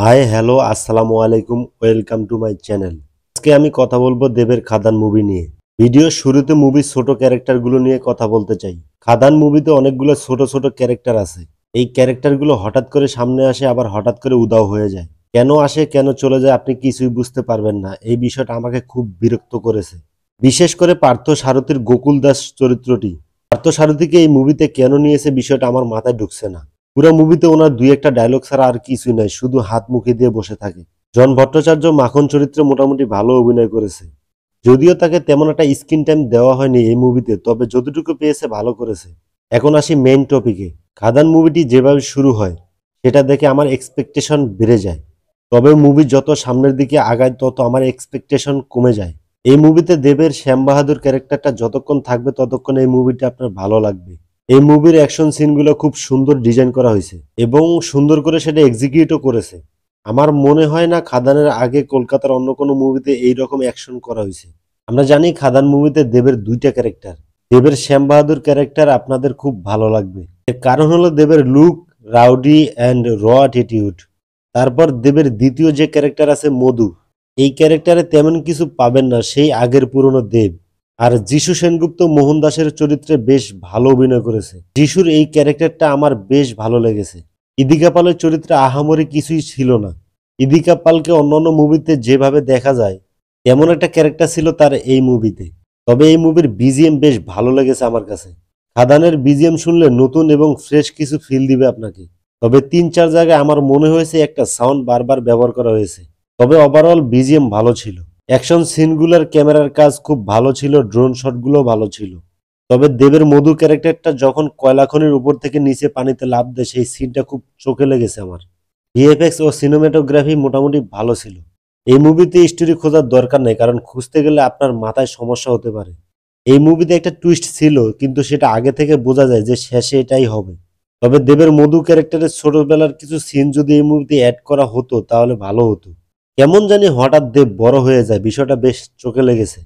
Hi hello আসসালামু আলাইকুম, welcome to my channel. আজকে আমি কথা বলবো দেবের খাদান মুভি নিয়ে। ভিডিওর শুরুতে মুভির ছোট ক্যারেক্টারগুলো নিয়ে কথা বলতে চাই। খাদান মুভিতে অনেকগুলো ছোট ছোট ক্যারেক্টার আছে। এই ক্যারেক্টারগুলো হঠাৎ করে সামনে আসে, আবার হঠাৎ করে উধাও হয়ে যায়। কেন আসে কেন চলে যায় আপনি কিছুই বুঝতে পারবেন না। এই বিষয়টা আমাকে খুব বিরক্ত করেছে, বিশেষ করে পার্থ সারথীর গোকুল দাস চরিত্রটি। পার্থ সারথীকে এই মুভিতে কেন নিয়েছে বিষয়টা আমার মাথায় ঢুকছে না। পুরো মুভিতে ওনার দুই একটা ডায়লগ ছাড়া আর কিছুই নাই, শুধু হাত মুখে দিয়ে বসে থাকে। জন ভট্টাচার্য মাখন চরিত্রে মোটামুটি ভালো অভিনয় করেছে, যদিও তাকে তেমন একটা স্ক্রিন টাইম দেওয়া হয়নি এই মুভিতে, তবে যতটুকু পেয়েছে ভালো করেছে। এখন আসি মেইন টপিকে। খাদান মুভিটি যেভাবে শুরু হয় সেটা দেখে আমার এক্সপেকটেশন বেড়ে যায়, তবে মুভি যত সামনের দিকে আগায় তত আমার এক্সপেকটেশন কমে যায়। এই মুভিতে দেবের শ্যাম বাহাদুর ক্যারেক্টারটা যতক্ষণ থাকবে ততক্ষণ এই মুভিটা আপনার ভালো লাগবে। এই মুভির অ্যাকশন সিনগুলো খুব সুন্দর ডিজাইন করা হয়েছে এবং সুন্দর করে সেটা এক্সিকিউটও করেছে। আমার মনে হয় না খাদানের আগে কলকাতার অন্য কোনো মুভিতে এই রকম অ্যাকশন করা হয়েছে। আমরা জানি খাদান মুভিতে দেবের দুইটা ক্যারেক্টার। দেবের শ্যাম বাহাদুর ক্যারেক্টার আপনাদের খুব ভালো লাগবে, এর কারণ হলো দেবের লুক, রাউডি অ্যান্ড র অ্যাটিটিউড। তারপর দেবের দ্বিতীয় যে ক্যারেক্টার আছে মধু, এই ক্যারেক্টারে তেমন কিছু পাবেন না, সেই আগের পুরনো দেব। আর যিশু সেনগুপ্ত মোহন দাসের চরিত্রে বেশ ভালো অভিনয় করেছে। যিশুর এই ক্যারেক্টারটা আমার বেশ ভালো লেগেছে। ইদিকা পালের চরিত্রে আহামরি কিছুই ছিল না। ইদিকা পালকে অন্যান্য মুভিতে যেভাবে দেখা যায় তেমন একটা ক্যারেক্টার ছিল তার এই মুভিতে। তবে এই মুভির বিজিএম বেশ ভালো লেগেছে আমার কাছে। খাদানের বিজিএম শুনলে নতুন এবং ফ্রেশ কিছু ফিল দিবে আপনাকে। তবে ৩-৪ জায়গায় আমার মনে হয়েছে একটা সাউন্ড বারবার ব্যবহার করা হয়েছে। তবে ওভারঅল বিজিএম ভালো ছিল। অ্যাকশন সিনগুলোর ক্যামেরার কাজ খুব ভালো ছিল, ড্রোন শটগুলো ভালো ছিল। তবে দেবের মধু ক্যারেক্টারটা যখন কয়লা খনির উপর থেকে নিচে পানিতে লাফ দেয় সেই সিনটা খুব চোখে লেগেছে আমার। ভিএফএক্স ও সিনেমাটোগ্রাফি মোটামুটি ভালো ছিল। এই মুভিতে স্টোরি খোঁজার দরকার নেই, কারণ খুঁজতে গেলে আপনার মাথায় সমস্যা হতে পারে। এই মুভিতে একটা টুইস্ট ছিল, কিন্তু সেটা আগে থেকে বোঝা যায় যে শেষে এটাই হবে। তবে দেবের মধু ক্যারেক্টারের ছোটবেলার কিছু সিন যদি এই মুভিতে অ্যাড করা হতো তাহলে ভালো হতো। কেমন জানি হঠাৎ দেব বড় হয়ে যায়, বিষয়টা বেশ চোখে লেগেছে।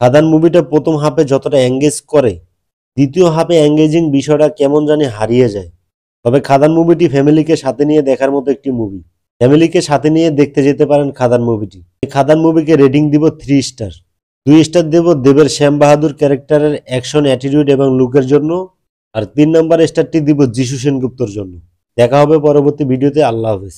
খাদান মুভিটা প্রথম হাফে যতটা এঙ্গেজ করে, দ্বিতীয় হাফে এঙ্গেজিং বিষয়টা কেমন জানি হারিয়ে যায়। তবে খাদান মুভিটি ফ্যামিলিকে সাথে নিয়ে দেখার মতো একটি মুভি। ফ্যামিলিকে সাথে নিয়ে দেখতে যেতে পারেন খাদান মুভিটি। এই খাদান মুভিকে রেটিং দিব 3 স্টার। 2 স্টার দেব দেবের শ্যাম বাহাদুর ক্যারেক্টারের অ্যাকশন, অ্যাটিটিউড এবং লুকের জন্য। আর 3 নম্বর স্টারটি দিব যিশু সেনগুপ্তর জন্য। দেখা হবে পরবর্তী ভিডিওতে। আল্লাহ হাফেজ।